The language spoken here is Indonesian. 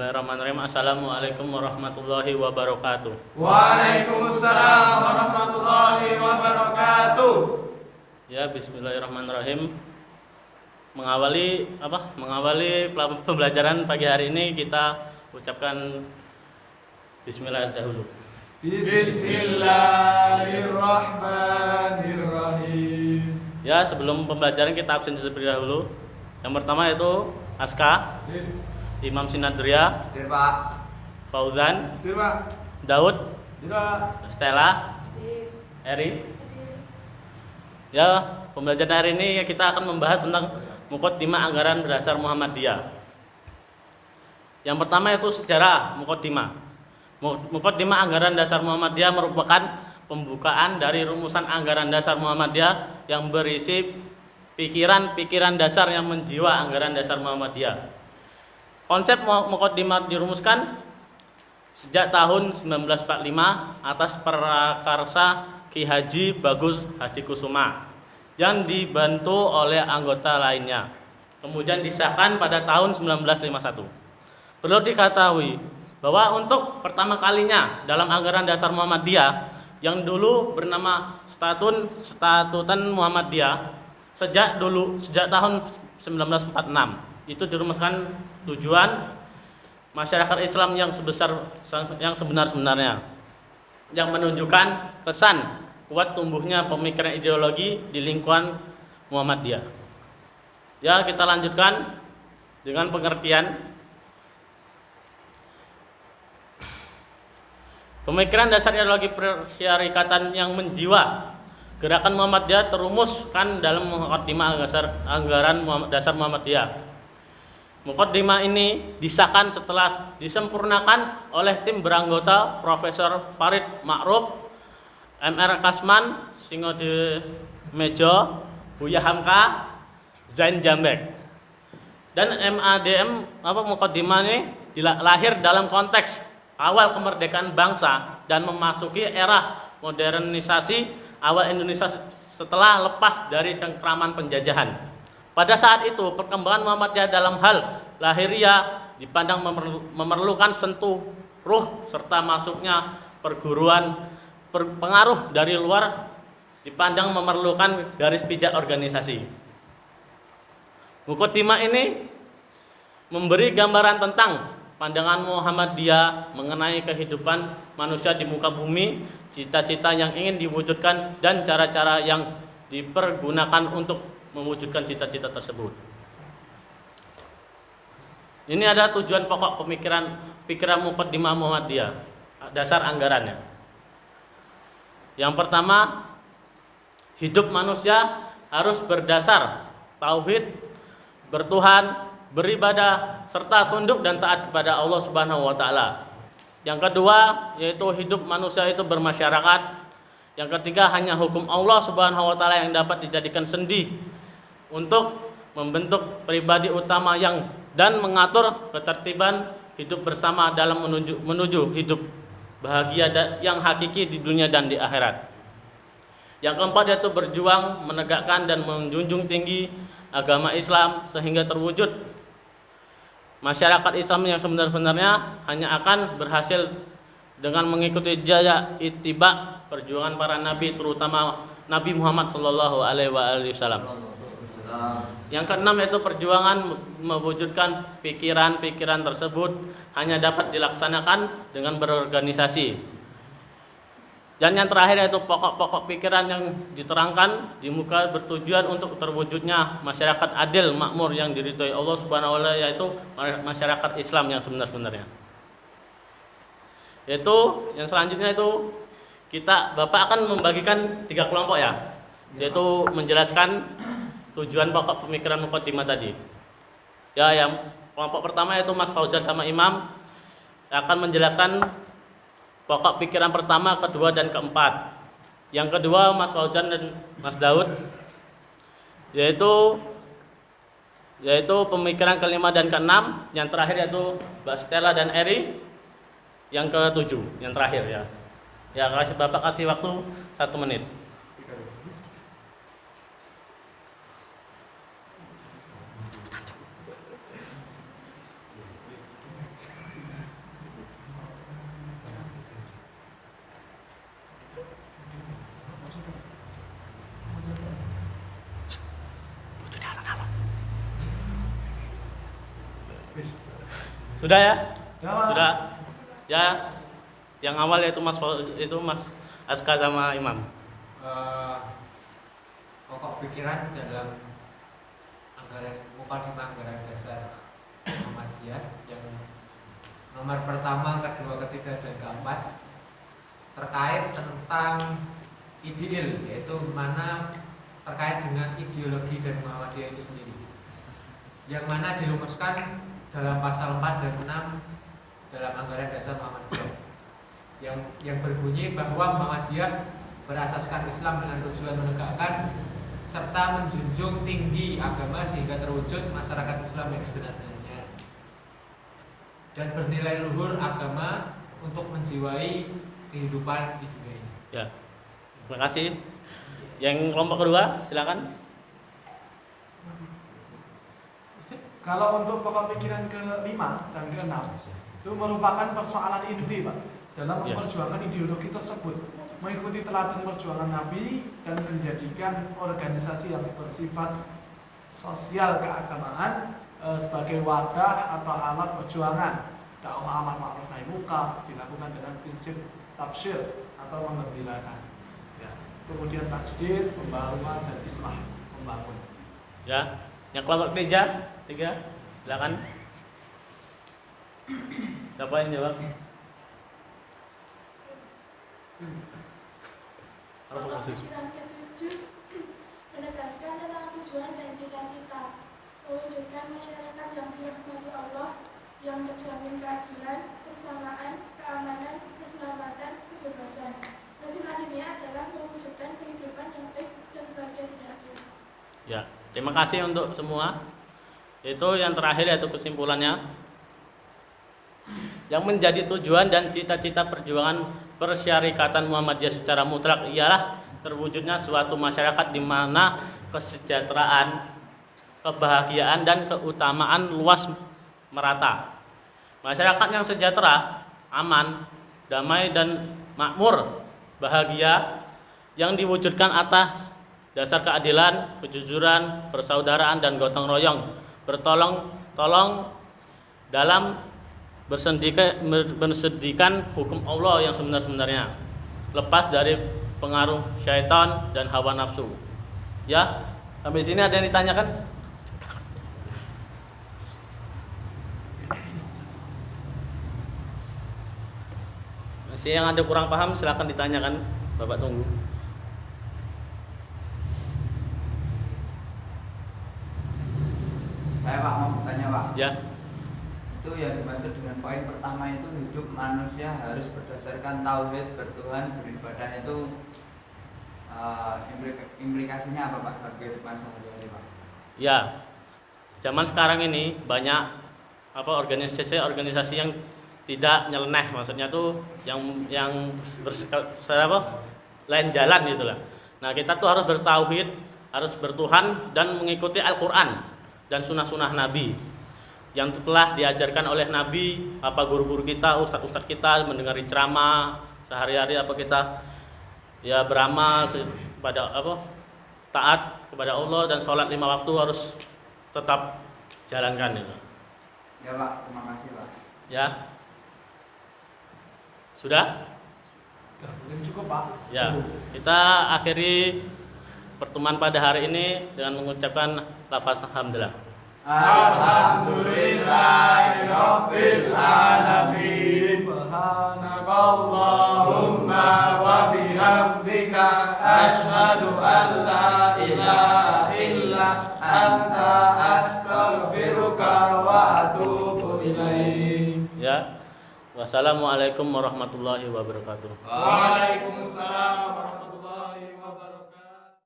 Bismillahirrahmanirrahim. Assalamualaikum warahmatullahi wabarakatuh. Waalaikumsalam warahmatullahi wabarakatuh. Ya, bismillahirrahmanirrahim. Mengawali pembelajaran pagi hari ini, kita ucapkan bismillah dahulu. Bismillahirrahmanirrahim. Ya, sebelum pembelajaran kita absen terlebih dahulu. Yang pertama itu Aska, Imam Sinadria, Pak. Fauzan, Pak. Daud, Stella, Eri. Ya, pembelajaran hari ini kita akan membahas tentang Muqaddimah Anggaran Dasar Muhammadiyah. Yang pertama itu sejarah Muqaddimah. Muqaddimah Anggaran Dasar Muhammadiyah merupakan pembukaan dari rumusan anggaran dasar Muhammadiyah yang berisi pikiran-pikiran dasar yang menjiwa anggaran dasar Muhammadiyah. Konsep Muqaddimah dirumuskan sejak tahun 1945 atas prakarsa Ki Haji Bagus Hadikusuma yang dibantu oleh anggota lainnya. Kemudian disahkan pada tahun 1951. Perlu diketahui bahwa untuk pertama kalinya dalam anggaran dasar Muhammadiyah yang dulu bernama Statutan Muhammadiyah sejak tahun 1946 itu dirumuskan tujuan masyarakat Islam yang sebenar-benarnya, yang menunjukkan kesan kuat tumbuhnya pemikiran ideologi di lingkungan Muhammadiyah. Ya, kita lanjutkan dengan pengertian. Pemikiran dasar ideologi persyarikatan yang menjiwa gerakan Muhammadiyah terumuskan dalam Muqaddimah Anggaran Dasar Muhammadiyah. Muqaddimah ini disahkan setelah disempurnakan oleh tim beranggota Profesor Farid Ma'ruf, M.R. Kasman, Singode Mejo, Buya Hamka, Zain Jambek. Dan MADM Muqaddimah ini lahir dalam konteks awal kemerdekaan bangsa dan memasuki era modernisasi awal Indonesia setelah lepas dari cengkraman penjajahan. Pada saat itu, perkembangan Muhammadiyah dalam hal lahiriah dipandang memerlukan sentuh ruh serta masuknya pengaruh dari luar dipandang memerlukan garis pijak organisasi. Muqaddimah ini memberi gambaran tentang pandangan Muhammadiyah mengenai kehidupan manusia di muka bumi, cita-cita yang ingin diwujudkan dan cara-cara yang dipergunakan untuk mewujudkan cita-cita tersebut. Ini ada tujuan pokok pikiran Muqaddimah Muhammadiyah, dasar anggarannya. Yang pertama, hidup manusia harus berdasar tauhid, bertuhan, beribadah serta tunduk dan taat kepada Allah Subhanahu wa taala. Yang kedua, yaitu hidup manusia itu bermasyarakat. Yang ketiga, hanya hukum Allah Subhanahu wa taala yang dapat dijadikan sendi untuk membentuk pribadi utama dan mengatur ketertiban hidup bersama dalam menuju hidup bahagia yang hakiki di dunia dan di akhirat. Yang keempat, yaitu berjuang menegakkan dan menjunjung tinggi agama Islam sehingga terwujud masyarakat Islam yang sebenarnya hanya akan berhasil dengan mengikuti jejak ittiba perjuangan para nabi, terutama Nabi Muhammad sallallahu alaihi wasallam. Yang keenam, yaitu perjuangan mewujudkan pikiran-pikiran tersebut hanya dapat dilaksanakan dengan berorganisasi. Dan yang terakhir, yaitu pokok-pokok pikiran yang diterangkan di muka bertujuan untuk terwujudnya masyarakat adil, makmur yang diridhoi Allah Subhanahu wa taala, yaitu masyarakat Islam yang sebenarnya. Yaitu yang selanjutnya itu Bapak akan membagikan 3 kelompok ya. Yaitu menjelaskan tujuan pokok pemikiran Muqaddimah tadi. Ya, yang kelompok pertama yaitu Mas Fauzan sama Imam akan menjelaskan pokok pikiran pertama, kedua, dan keempat. Yang kedua Mas Fauzan dan Mas Daud yaitu pemikiran kelima dan keenam. Yang terakhir yaitu Mbak Stella dan Eri yang ketujuh, yang terakhir ya. Ya, Bapak kasih waktu 1 menit. Sudah ya? Ya, Pak. Sudah. Ya. Yang awal yaitu Mas Aska sama Imam. Pokok pikiran dalam mukadimah anggaran dasar Muhammadiyah yang nomor pertama, kedua, ketiga, dan keempat terkait tentang ideal, yaitu mana terkait dengan ideologi dan Muhammadiyah itu sendiri, yang mana dirumuskan dalam pasal 4 dan 6 dalam anggaran dasar Muhammadiyah yang berbunyi bahwa Muhammadiyah berasaskan Islam dengan tujuan menegakkan serta menjunjung tinggi agama sehingga terwujud masyarakat Islam yang sebenarnya dan bernilai luhur agama untuk menjiwai kehidupan di dunia ini. Ya. Terima kasih. Yang kelompok kedua, silakan. Kalau untuk pokok pikiran ke-5 dan ke-6 itu merupakan persoalan inti, Pak, dalam Ya. memperjuangkan ideologi tersebut, mengikuti teladan perjuangan Nabi dan menjadikan organisasi yang bersifat sosial keagamaan sebagai wadah atau alat perjuangan dakwah amar ma'ruf nahi munkar dilakukan dengan prinsip tabsyir atau menggembirakan. Ya. Kemudian tajdid, pembaruan dan islah, membangun. Ya. Yang kelompok tiga, silakan. Siapa yang jawab? Pokok pikiran ke-7 menegaskan tentang tujuan dan cita-cita, mewujudkan masyarakat yang dirahmati Allah, yang terjamin keadilan, kebersamaan, keamanan, keselamatan, kebebasan. Hasil akhirnya adalah mewujudkan kehidupan yang baik dan bahagia di akhir. Ya, terima kasih untuk semua. Itu yang terakhir yaitu kesimpulannya. Yang menjadi tujuan dan cita-cita perjuangan persyarikatan Muhammadiyah secara mutlak ialah terwujudnya suatu masyarakat di mana kesejahteraan, kebahagiaan dan keutamaan luas merata. Masyarakat yang sejahtera, aman, damai dan makmur, bahagia yang diwujudkan atas dasar keadilan, kejujuran, persaudaraan dan gotong royong, bertolong-tolong dalam bersedikan hukum Allah yang sebenar-benarnya, lepas dari pengaruh syaitan dan hawa nafsu. Ya, sampai sini ada yang ditanyakan? Masih yang ada kurang paham silakan ditanyakan, Bapak tunggu. Saya Pak mau bertanya Pak. Ya. Itu yang dimaksud dengan poin pertama itu hidup manusia harus berdasarkan tauhid, bertuhan, beribadah itu implikasinya apa Pak bagi kehidupan sehari-hari Pak? Ya. Zaman sekarang ini banyak organisasi yang tidak nyeleneh, maksudnya tuh yang lain jalan gitulah. Nah, kita tuh harus bertauhid, harus bertuhan dan mengikuti Al-Qur'an dan sunnah-sunnah Nabi yang telah diajarkan oleh Nabi, apa guru-guru kita, ustadz-ustadz kita mendengari ceramah sehari-hari, apa kita ya beramal kepada taat kepada Allah dan sholat 5 waktu harus tetap jalankan itu. Ya Pak, terima kasih Pak. Ya. Sudah? Ya, mungkin cukup, Pak. Ya. Kita akhiri pertemuan pada hari ini dengan mengucapkan lafaz alhamdulillah. Alhamdulillahirabbil alamin. Subhanakallahumma wa bihamdika asyhadu an la ilaha illa anta astaghfiruka wa atubu ilaik. Ya. Wassalamualaikum warahmatullahi wabarakatuh. Waalaikumsalam